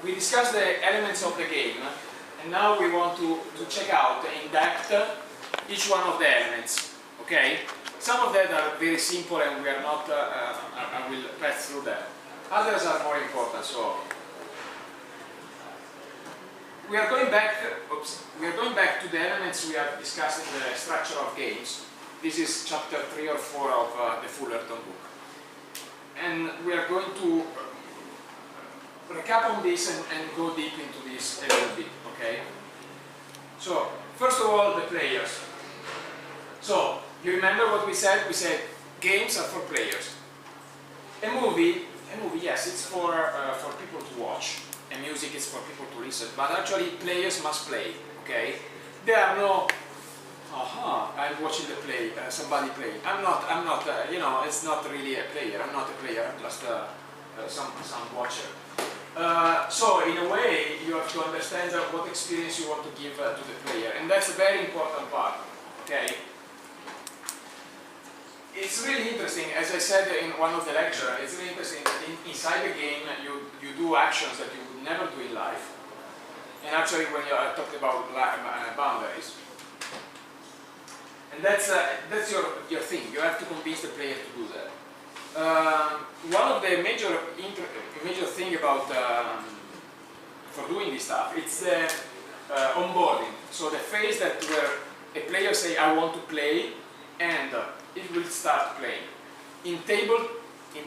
We discussed the elements of the game, and now we want to check out in depth each one of the elements. Okay? Some of them are very simple, and we are not. I will pass through them. Others are more important. So we are going back. We are going back to the elements we have discussed in the structure of games. This is chapter 3 or 4 of the Fullerton book, and we are going to recap on this and go deep into this a little bit, okay? So, first of all, the players. So, you remember what we said? We said games are for players. A movie, yes, it's for people to watch. And music is for people to listen. But actually, players must play, okay? There are no, I'm watching the play, somebody play. I'm not, you know, it's not really a player. I'm not a player, I'm just some watcher. So in a way you have to understand what experience you want to give to the player, and that's a very important part. Okay, it's really interesting, as I said in one of the lectures, it's really interesting that inside the game you do actions that you would never do in life, and actually when you are talking about boundaries, and that's your thing. You have to convince the player to do that. One of the major thing about for doing this stuff, it's the onboarding. So the phase that where a player say I want to play, and it will start playing. In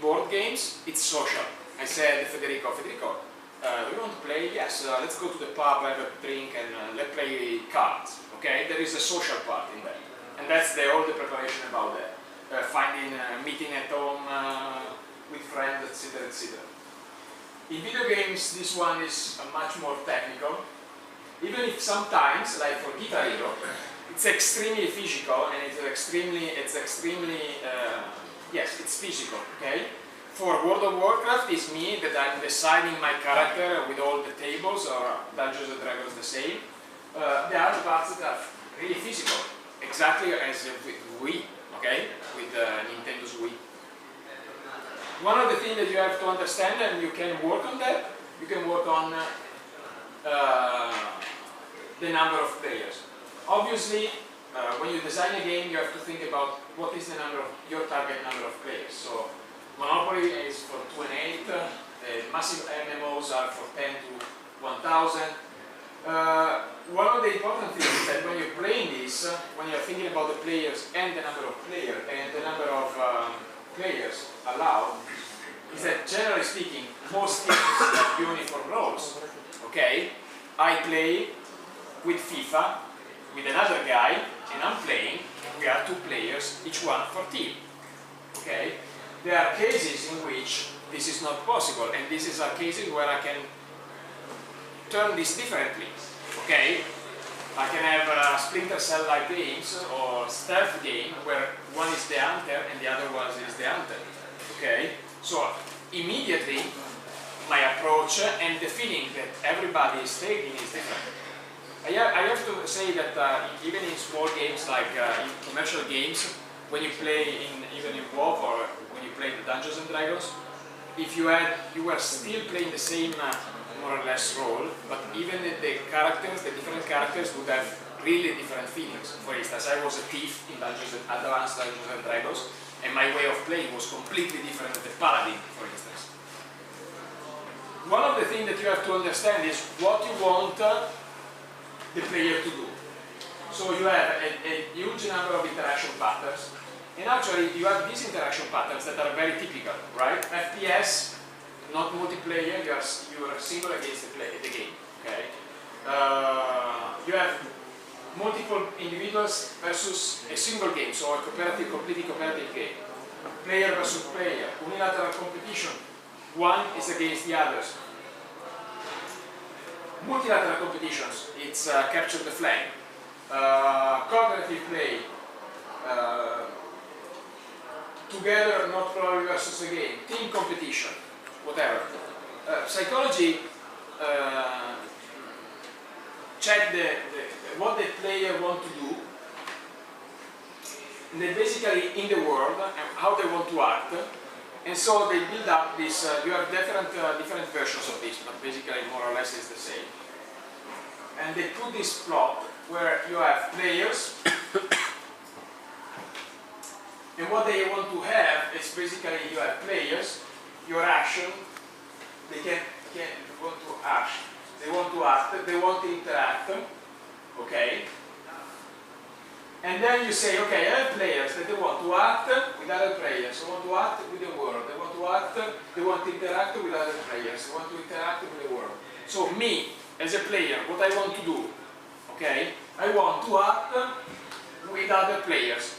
board games, it's social. I said, Federico, do you want to play? Yes, let's go to the pub, have a drink, and let's play cards. Okay, there is a social part in that, and that's all the preparation about that. Finding a meeting at home with friends, etc., etc. In video games, this one is much more technical, even if sometimes, like for Guitar Hero, it's extremely physical, and it's extremely, yes, it's physical, okay? For World of Warcraft, it's me that I'm deciding my character with all the tables, or Dungeons and Dragons the same. There are parts that are really physical, exactly as with Wii. Okay, with Nintendo's Wii. One of the things that you have to understand, and you can work on that, you can work on the number of players. Obviously, when you design a game, you have to think about what is the your target number of players. So, Monopoly is for 2 and 8, the massive MMOs are for 10 to 1,000. One of the important things is that when you're playing this, when you're thinking about the players and the number of players and the number of players allowed, is that generally speaking, most games have uniform roles. Okay, I play with FIFA with another guy, and I'm playing. We are 2 players, each one for team. Okay, there are cases in which this is not possible, and these are cases where I can turn this differently. Okay, I can have Splinter Cell-like games or stealth game where one is the hunter and the other one is the hunter. Okay, so immediately my approach and the feeling that everybody is taking is different. I have to say that even in small games like in commercial games, when you play even in WoW or when you play the Dungeons and Dragons, if you were still playing the same more or less role, but even the different characters would have really different feelings. For instance, I was a thief in Advanced Dungeons and Dragons, and my way of playing was completely different than the paladin, for instance. One of the things that you have to understand is what you want the player to do. So you have a huge number of interaction patterns, and actually you have these interaction patterns that are very typical, right? FPS, not multiplayer, you are single against the game. Okay, you have multiple individuals versus a single game, so a completely cooperative game. Player versus player, unilateral competition. One is against the others. Multilateral competitions, it's capture the flag. Cooperative play. Together, not probably versus a game. Team competition. Whatever. Psychology check what the player want to do, and then basically in the world and how they want to act, And so they build up this, you have different versions of this, but basically more or less it's the same. And they put this plot where you have players, and what they want to have is basically you have players, your action, they want to act, they want to interact, okay? And then you say, okay, I have players that they want to act with other players, they want to act with the world, they want to interact with other players, they want to interact with the world. So me, as a player, what I want to do, okay, I want to act with other players.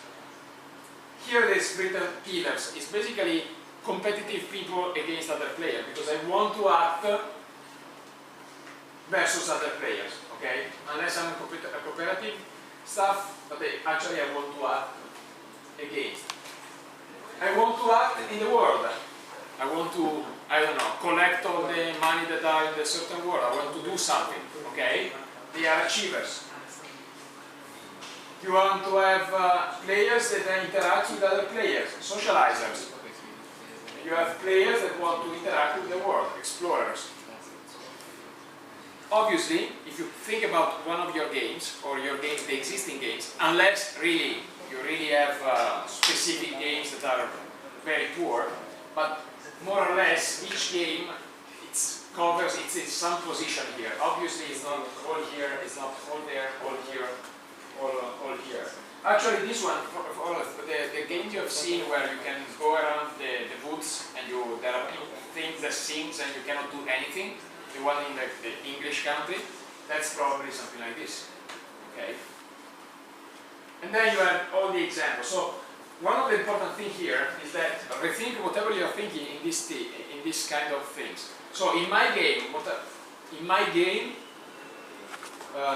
Here it is written killers, it's basically competitive people against other players, because I want to act versus other players, okay? Unless I'm a cooperative stuff, but actually I want to act against. I want to act in the world. I want to, I don't know, collect all the money that are in the certain world. I want to do something, okay? They are achievers. You want to have players that interact with other players, socializers. You have players that want to interact with the world, explorers. Obviously, if you think about one of your games, or your games, the existing games, unless really you really have specific games that are very poor, but more or less each game covers it's in some position here. Obviously, it's not all here, it's not all there, all here, all here. Actually, this one, the game you have seen where you can go around the woods and there are things that sings and you cannot do anything. The one in the English country, that's probably something like this, okay? And then you have all the examples. So one of the important things here is that rethink whatever you are thinking in this kind of things. So in my game,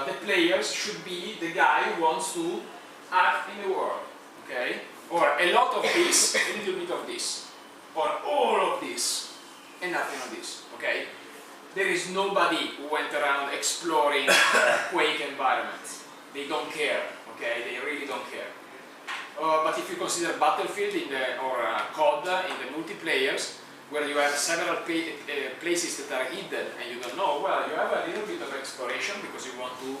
the players should be the guy who wants to act in the world, okay? Or a lot of this, a little bit of this, or all of this, and nothing of this, okay? There is nobody who went around exploring Quake environments. They don't care, okay? They really don't care. But if you consider Battlefield or COD in the multiplayers, where you have several places that are hidden and you don't know, well, you have a little bit of exploration because you want to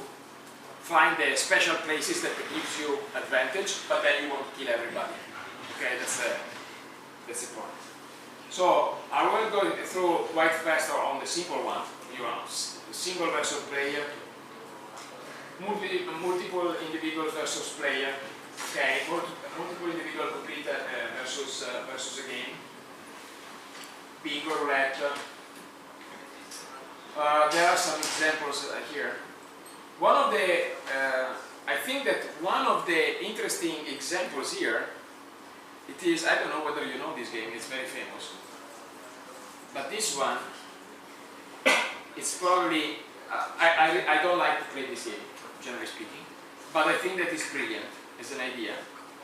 find the special places that gives you advantage, but then you want to kill everybody. Okay, that's the point. So I will go through quite fast on the simple one. You know, single versus player, multiple individual versus player. Okay, multiple individual complete versus a game. Bingo, roulette. There are some examples here. One of the, I think that one of the interesting examples here, it is, I don't know whether you know this game, it's very famous. But this one, it's probably, I don't like to play this game, generally speaking, but I think that it's brilliant as an idea.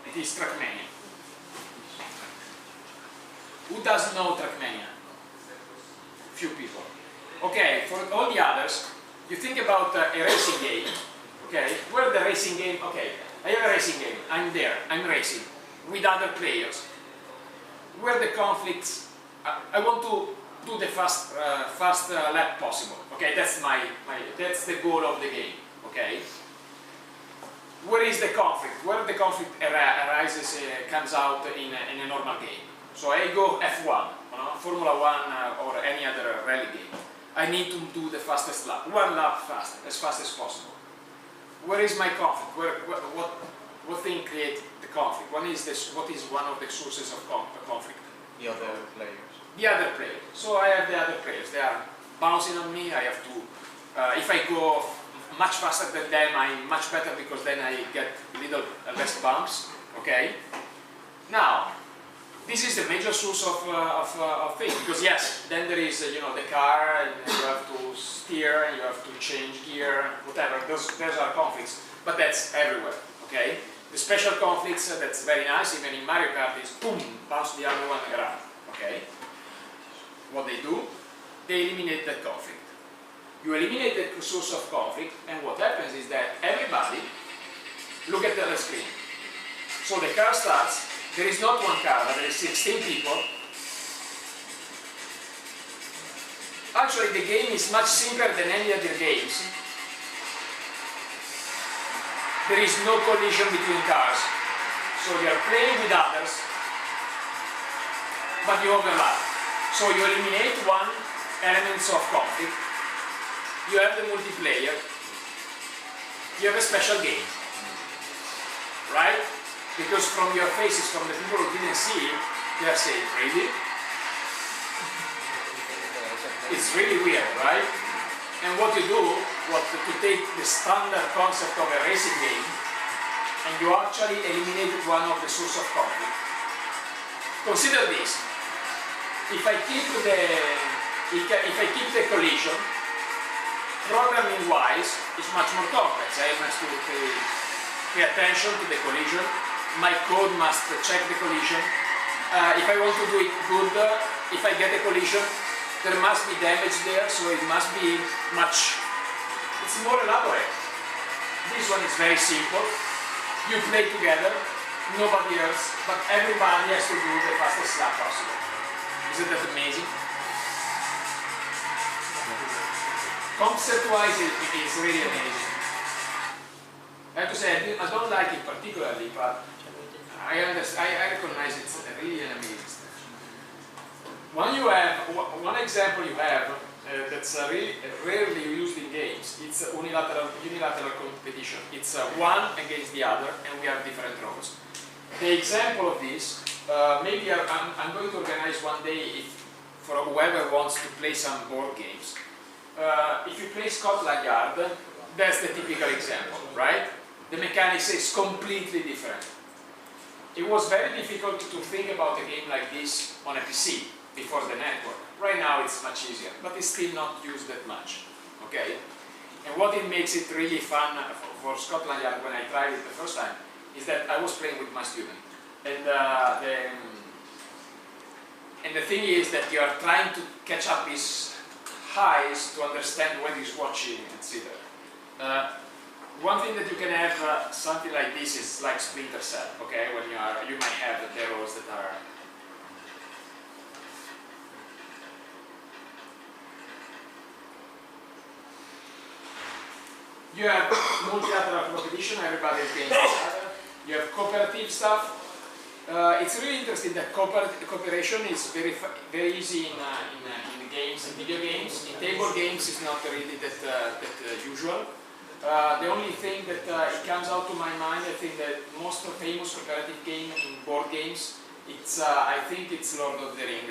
It is Trackmania. Who doesn't know Trackmania? Few people. Okay, for all the others, you think about a racing game, okay, where the racing game, okay, I have a racing game, I'm there, I'm racing, with other players. Where the conflicts, I want to do the fast lap possible, okay, that's that's the goal of the game, okay. Where is the conflict? Where the conflict arises, comes out in a normal game. So I go F1, Formula 1 or any other rally game. I need to do the fastest lap, one lap fast, as fast as possible. Where is my conflict? What thing creates the conflict? What is one of the sources of conflict? The other players. The other players. So I have the other players. They are bouncing on me. I have to, if I go much faster than them, I'm much better because then I get a little less bumps. Okay. Now, this is the major source of things, because yes, then there is the car, and you have to steer, and you have to change gear, whatever. Those are conflicts, but that's everywhere. Okay, the special conflicts that's very nice. Even in Mario Kart is boom, bounce the other one around. Okay, what they do, they eliminate that conflict. You eliminate the source of conflict, and what happens is that everybody look at the screen. So the car starts. There is not one car, but there is 16 people Actually, the game is much simpler than any other games. There is no collision between cars. So you are playing with others, but you overlap. So you eliminate one element of conflict. You have the multiplayer. You have a special game. Right? Because from your faces, from the people who didn't see it, they are saying, really? It's really weird, right? And what you do, to take the standard concept of a racing game, and you actually eliminated one of the source of conflict. Consider this. If I keep the collision, programming-wise, it's much more complex. I must pay attention to the collision. My code must check the collision. If I want to do it good, if I get a collision, there must be damage there, so it must be it's more elaborate. This one is very simple. You play together, nobody else, but everybody has to do the fastest lap possible. Isn't that amazing? Concept-wise, it is really amazing. I have to say, I don't like it particularly, but I recognize it's really an amazing stuff. One example you have that's really rarely used in games. It's unilateral competition. It's one against the other, and we have different roles. The example of this, maybe I'm going to organize one day for whoever wants to play some board games. If you play Scotland Yard, that's the typical example, right? The mechanics is completely different. It was very difficult to think about a game like this on a PC before the network. Right now it's much easier, but it's still not used that much, okay? And what it makes it really fun for Scotland Yard when I tried it the first time is that I was playing with my student. And the thing is that you are trying to catch up his eyes to understand what he's watching, etc. One thing that you can have something like this is like Splinter Cell, okay? When you might have the roles that are. You have multilateral competition, everybody is against each other. You have cooperative stuff. It's really interesting that cooperation is very easy in games, in video games. In table games, it's not really that usual. The only thing that it comes out to my mind, I think the most famous cooperative game in board games, I think it's Lord of the Ring,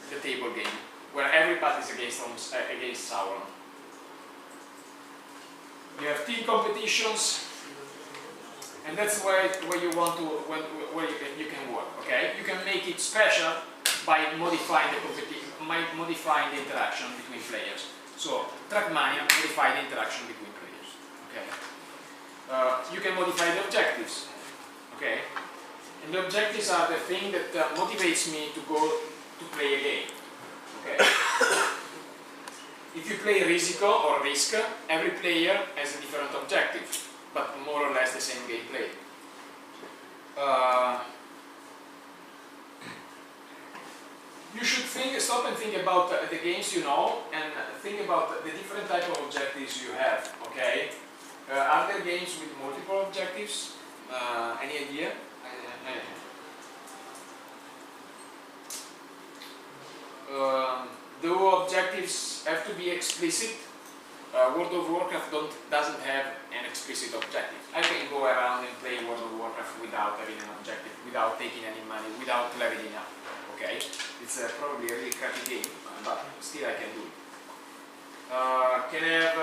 the table game, where everybody's against Sauron. You have team competitions, and that's where you want to, where you can work. Okay, you can make it special by modifying modifying the interaction between players. So Trackmania modify the interaction between players. Okay, you can modify the objectives. Okay, and the objectives are the thing that motivates me to go to play a game. Okay. If you play Risico or Risk, every player has a different objective, but more or less the same gameplay. You should stop and think about the games you know, and think about the different type of objectives you have. Okay, are there games with multiple objectives? Any idea? The objectives have to be explicit. World of Warcraft doesn't have an explicit objective. I can go around and play World of Warcraft without having an objective, without taking any money, without leveling up. Okay, it's probably a really crappy game, but still I can do it. Can have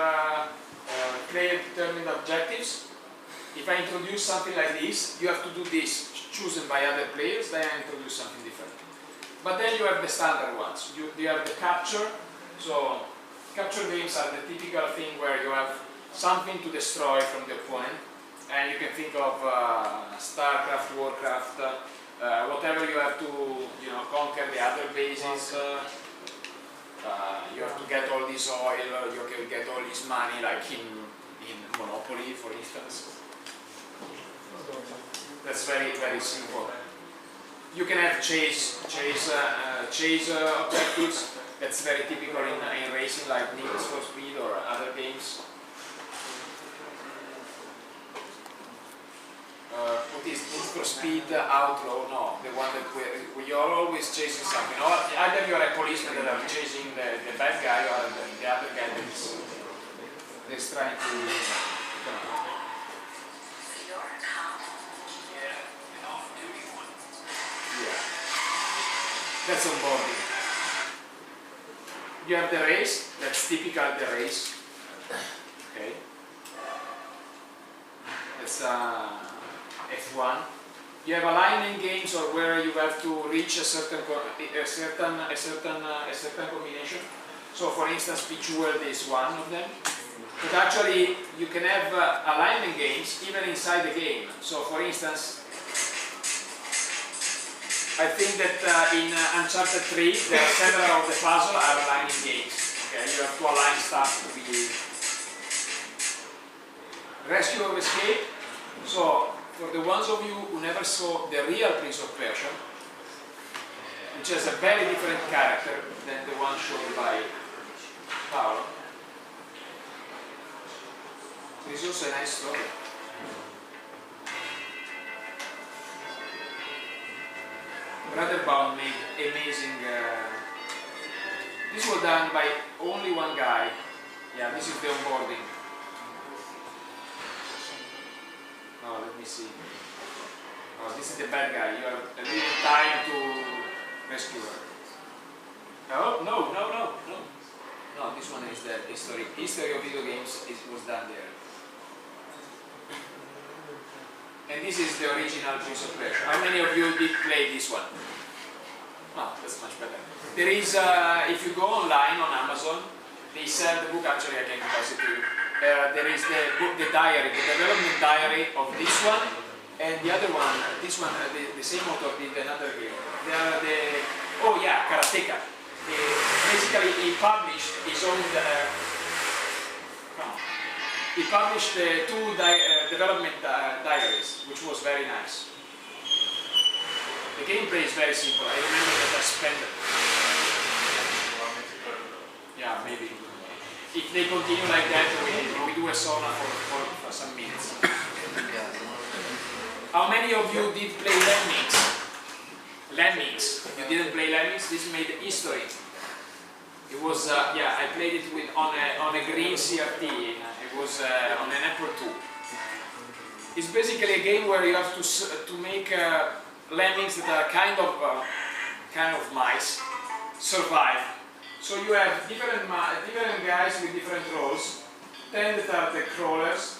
player-determined objectives. If I introduce something like this, you have to do this, chosen by other players, then I introduce something different. But then you have the standard ones. You have the capture. So capture games are the typical thing where you have something to destroy from the opponent, and you can think of StarCraft, Warcraft, whatever you have to conquer the other bases. You have to get all this oil, you can get all this money, like in Monopoly, for instance. That's very, very simple. You can have chase objectives. That's very typical in racing, like Need for Speed or other games. What is Need for Speed Outlaw? No, the one that we are always chasing something. Or either you are a policeman that are chasing the bad guy, or the other guy that's trying to. Yeah. That's onboarding. You have the race. That's typical the race. Okay. That's F1. You have alignment games, or where you have to reach a certain combination. So, for instance, Bejeweled is one of them. But actually, you can have alignment games even inside the game. So, for instance, I think that in Uncharted 3, there are several of the puzzles are aligning games. Okay, you have to align stuff to be Rescue or Escape. So, for the ones of you who never saw the real Prince of Persia, which has a very different character than the one shown by Paolo, there is also a nice story. Brotherbound made amazing. This was done by only one guy. Yeah, this is the onboarding. Oh, let me see. Oh, this is the bad guy. You have a little time to rescue her. Oh, no. No, this one is the history of video games was done there. And this is the original Prince of Persia. How many of you did play this one? Oh, that's much better. There is, if you go online on Amazon, they sell the book. Actually, I can pass it to you. There is the book, the diary, the development diary of this one, and the other one, this one, the same author did another game. They are the, oh yeah, Karateka. Basically, he published his own, he published the two development diaries, which was very nice. The gameplay is very simple. I remember that I spent, yeah, maybe. If they continue like that, we do a sauna for some minutes. How many of you did play Lemmings? Lemmings. You didn't play Lemmings? This made history. It was, yeah, I played it with on a green CRT. It was on an Apple II. It's basically a game where you have to make lemmings that are kind of mice survive. So you have different guys with different roles. 10 that are the crawlers,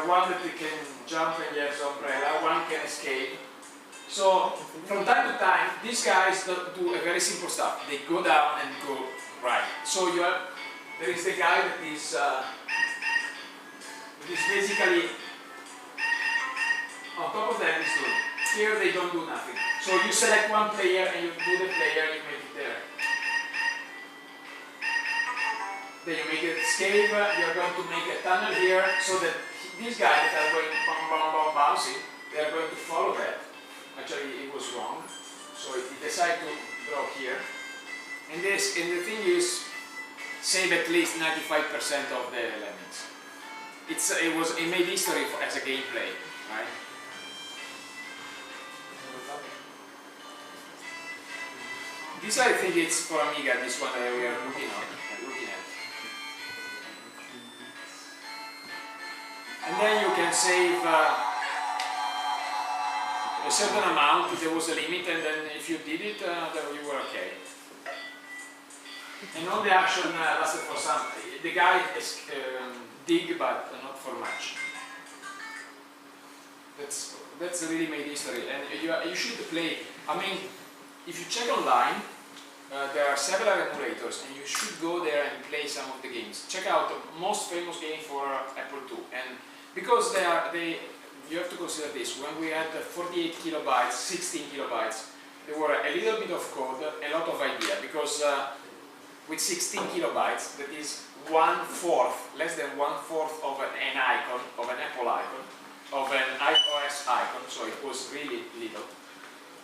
one that can jump and has umbrella, one can escape. So from time to time, these guys do a very simple stuff. They go down and go right. So you have, there is the guy that is basically on top of them is doing. Here they don't do nothing. So you select one player and you do the player, you make it there. Then you make it escape, you're going to make a tunnel here so that these guys that are going bouncing, they are going to follow that. Actually it was wrong. So it decided to draw here. And the thing is, save at least 95% of the elements. It made history as a gameplay, right? This I think it's for Amiga, this one that we are looking at. And then you can save a certain amount if there was a limit, and then if you did it, then you were okay. And all the action lasted for some. The guy is dig, but not for much. That's really made history, and you should play. I mean, if you check online, there are several emulators, and you should go there and play some of the games. Check out the most famous game for Apple II, and because you have to consider this. When we had 48 kilobytes, 16 kilobytes, there were a little bit of code, a lot of idea, because with 16 kilobytes, that is 1/4, less than 1/4 of an icon, of an Apple icon, of an iOS icon, so it was really little.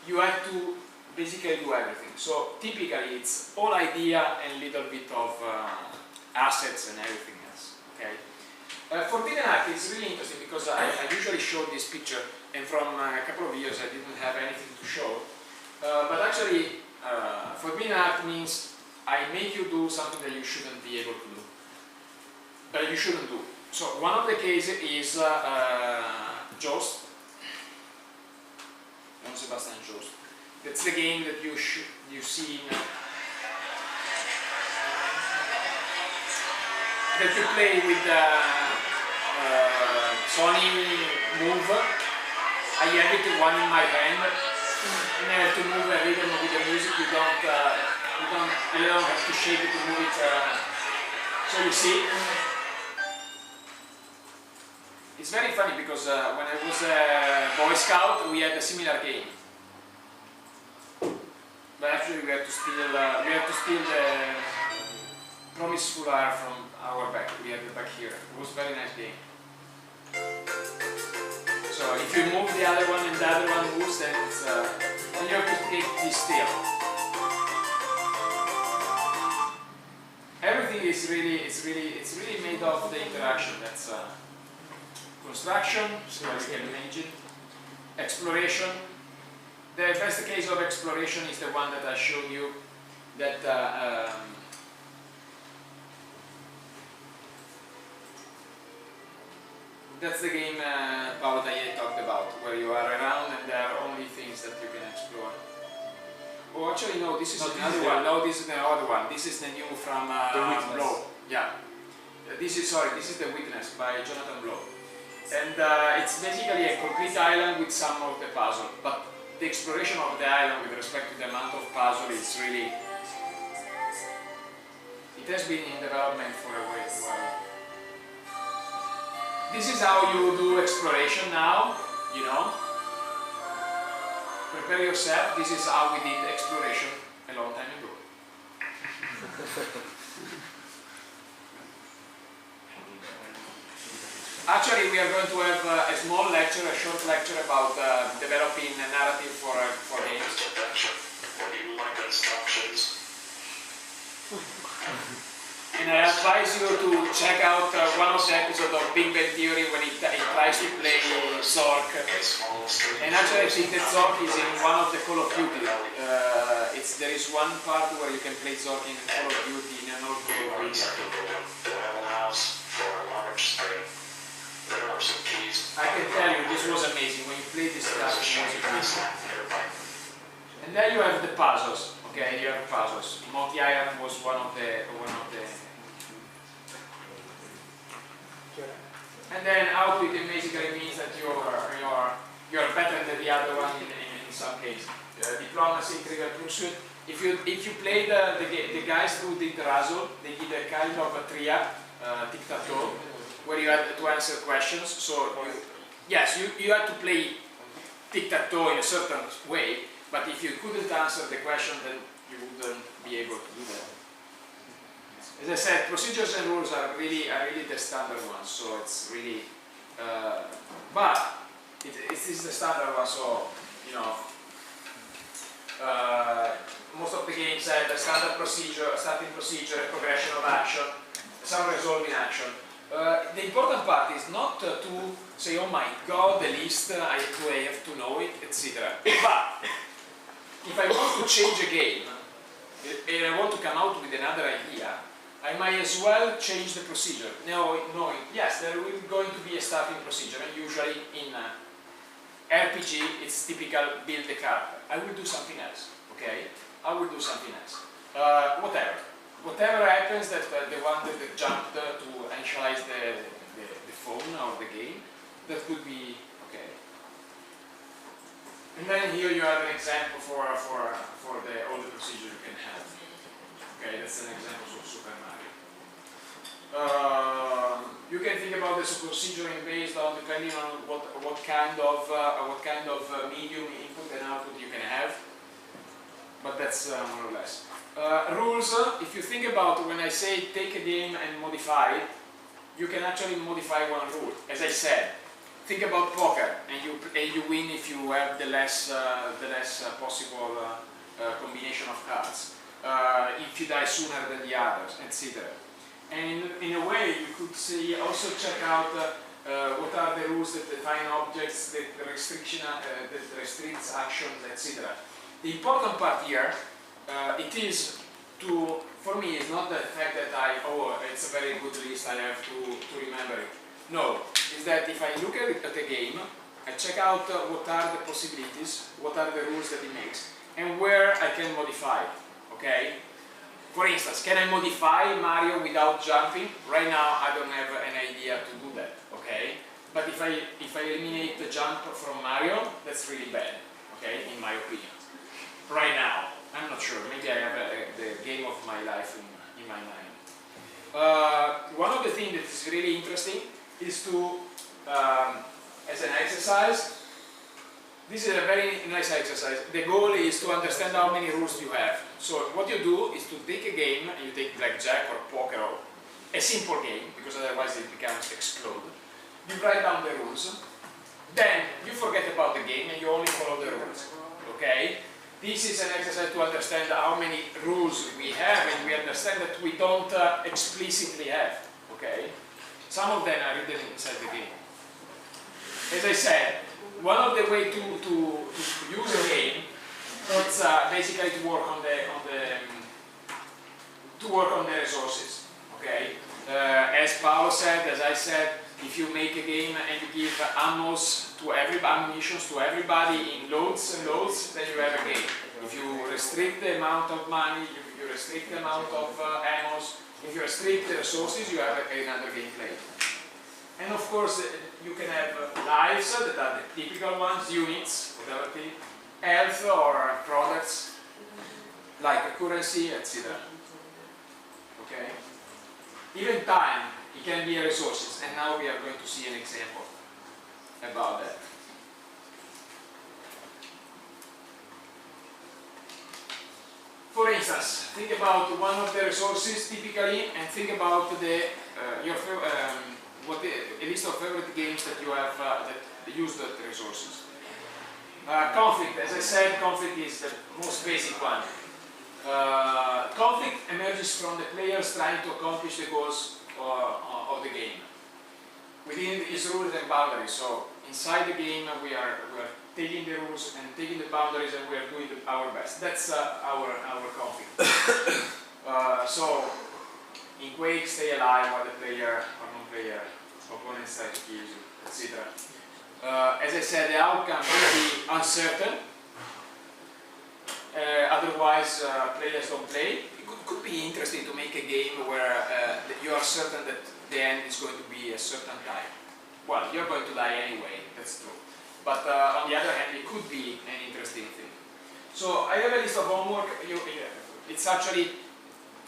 You had to basically do everything. So typically it's all idea and little bit of assets and everything else. Okay. For Arc it's really interesting because I usually show this picture, and from a couple of years I didn't have anything to show. But actually, forbidden art means I make you do something that you shouldn't be able to do. That you shouldn't do. So one of the cases is Joust. Don Sebastian Joust. That's the game that you see in, that you play with Sony Move. I have it one in my hand, and I have to move a rhythm with the music. You don't have to shake it to move it. So you see, it's very funny because when I was a Boy Scout, we had a similar game. But actually, we have to steal the Promise Fular from our back. We have the back here. It was a very nice game. So if you move the other one and the other one moves, then it's then you have to take this still. Everything is really made of the interaction. That's construction, so you can imagine. Exploration. The best case of exploration is the one that I showed you. That that's the game Paolo Taglieri talked about, where you are around and there are only things that you can explore. Oh, actually no, this is another one. No, this is the other one. This is the new from Blow. Yeah. This is the Witness by Jonathan Blow. And it's basically a complete island with some of the puzzle. But the exploration of the island with respect to the amount of puzzle is really... It has been in development for a while. This is how you do exploration now, you know. Prepare yourself, this is how we did exploration a long time ago. Actually, we are going to have a small lecture, a short lecture about developing a narrative for games. What do you like instructions? And I advise you to check out one of the episodes of Big Bang Theory when it tries to play Zork. And actually I think that Zork is in one of the Call of Duty. There is one part where you can play Zork in Call of Duty, in an old Call of Duty. I can tell you, this was amazing. When you play this stuff, it was amazing. And then you have the puzzles. Okay, you have puzzles. Monkey Island was one of the. And then outwit basically means that you're better than the other one in some cases. Diplomacy, Trivial Pursuit. If you play the guys who did Razzle, they did a kind of a triad, tic-tac-toe, where you had to answer questions. So you had to play tic-tac-toe in a certain way, but if you couldn't answer the question, then you wouldn't be able to do that. As I said, procedures and rules are really the standard ones. So it's really, but it is the standard one. So you know, most of the games have a standard procedure, a starting procedure, a progression of action, some resolving action. The important part is not to say, oh my god, the list, I have to know it, etc. But if I want to change a game and I want to come out with another idea, I might as well change the procedure. Knowing, yes, there will going to be a starting procedure, and usually in RPG it's typical build the character. I will do something else, okay? I will do something else. Whatever happens, that the one that jumped to initialize the phone or the game, that could be okay. And then here you have an example for all the procedure you can have. Okay, that's an example of Super Mario. You can think about this proceduring based on depending on what kind of medium input and output you can have. But that's more or less. Rules, if you think about when I say take a game and modify it, you can actually modify one rule. As I said, think about poker, and you win if you have the less possible combination of cards, if you die sooner than the others, etc. And in a way, you could see, also check out what are the rules that define objects, that restricts actions, etc. The important part here, it is to, for me, it's not the fact that it's a very good list, I have to remember it. No, it's that if I look at a game, I check out what are the possibilities, what are the rules that it makes, and where I can modify it, okay? For instance, can I modify Mario without jumping? Right now, I don't have an idea to do that, okay? But if I eliminate the jump from Mario, that's really bad, okay, in my opinion. Right now, I'm not sure, maybe I have the game of my life in my mind. One of the things that is really interesting is to, as an exercise, this is a very nice exercise. The goal is to understand how many rules you have. So what you do is to take a game, and you take blackjack or poker or a simple game, because otherwise it becomes explode. You write down the rules, then you forget about the game and you only follow the rules, okay? This is an exercise to understand how many rules we have, and we understand that we don't explicitly have, okay? Some of them are written inside the game. As I said, one of the ways to use a game, it's basically to work on the resources. Okay. As Paolo said, as I said, if you make a game and you give ammunitions to everybody in loads and loads, then you have a game. If you restrict the amount of money, if you restrict the amount of ammos, if you restrict the resources, you have another gameplay. And of course, you can have lives that are the typical ones, units, whatever it is, health or products, like currency, etc. Okay? Even time, it can be resources, and now we are going to see an example about that. For instance, think about one of the resources typically, and think about the a list of favorite games that you have that use the resources. Conflict, as I said, conflict is the most basic one. Conflict emerges from the players trying to accomplish the goals of the game within its rules and boundaries. So inside the game, we are taking the rules and taking the boundaries, and we are doing our best. That's our conflict. So in Quake, stay alive while the player or non-player opponents try to kill you, etc. As I said, the outcome will be uncertain. Otherwise, players don't play. It could be interesting to make a game where you are certain that the end is going to be a certain time. Well, you're going to die anyway, that's true. But on the other hand, it could be an interesting thing. So I have a list of homework. It's actually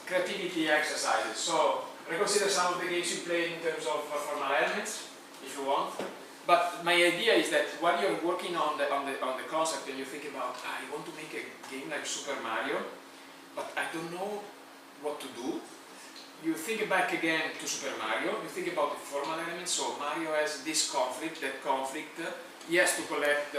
creativity exercises. So reconsider some of the games you played in terms of formal elements, if you want. But my idea is that while you're working on the concept and you think about, I want to make a game like Super Mario, but I don't know what to do, you think back again to Super Mario, you think about the formal elements. So Mario has this conflict, that conflict, he has to collect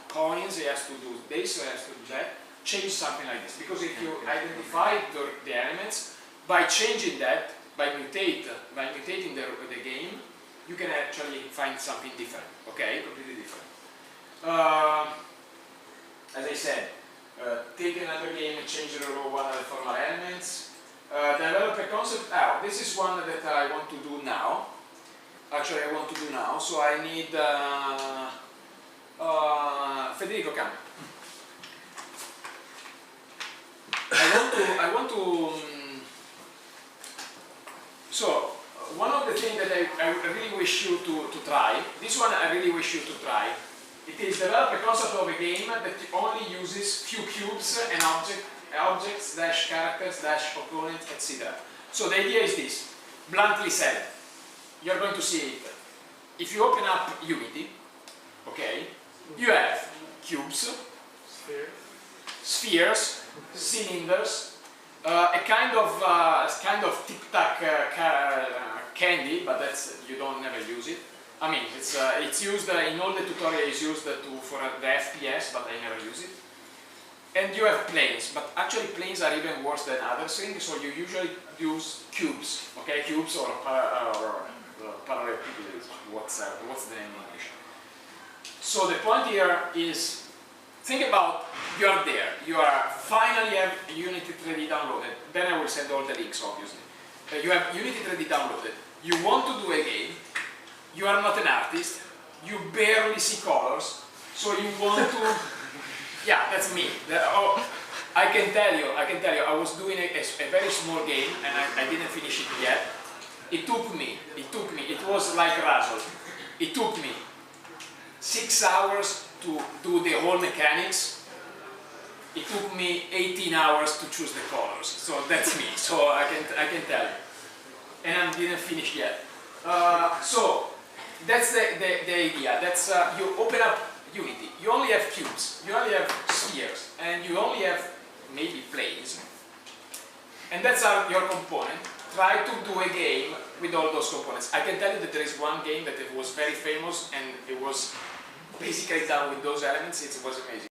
coins, he has to do this, he has to do that, change something like this. Because if you identify the elements, by changing that, by mutating the game, you can actually find something different, okay, completely different. As I said, take another game and change one of the formal elements. Develop a concept. This is one that I want to do now. Actually, I want to do now, so I need Federico, come. I want to. So one of the things that I really wish you to try. This one I really wish you to try. It is develop a concept of a game that only uses few cubes and objects, characters, opponents, etc. So the idea is this, bluntly said, you're going to see it. If you open up Unity, okay, you have cubes, spheres, cylinders, a kind of tic-tac candy, but you don't never use it. I mean, it's used in all the tutorials. It's used for the FPS, but I never use it. And you have planes, but actually planes are even worse than other things, so you usually use cubes, okay? Cubes or parallelepipeds, what's the name in English? So the point here is, think about, you are there, you are finally have Unity 3D downloaded, then I will send all the links obviously. You have Unity 3D downloaded, you want to do a game, you are not an artist, you barely see colors, so you want to, yeah, that's me. I can tell you, I was doing a very small game and I didn't finish it yet. It took me, it was like Razzle, it took me 6 hours to do the whole mechanics. It took me 18 hours to choose the colors, so that's me, so I can tell you. And I didn't finish yet. So that's the idea. That's you open up Unity. You only have cubes. You only have spheres, and you only have maybe planes. And that's your component. Try to do a game with all those components. I can tell you that there is one game that it was very famous, and it was basically done with those elements. It was amazing.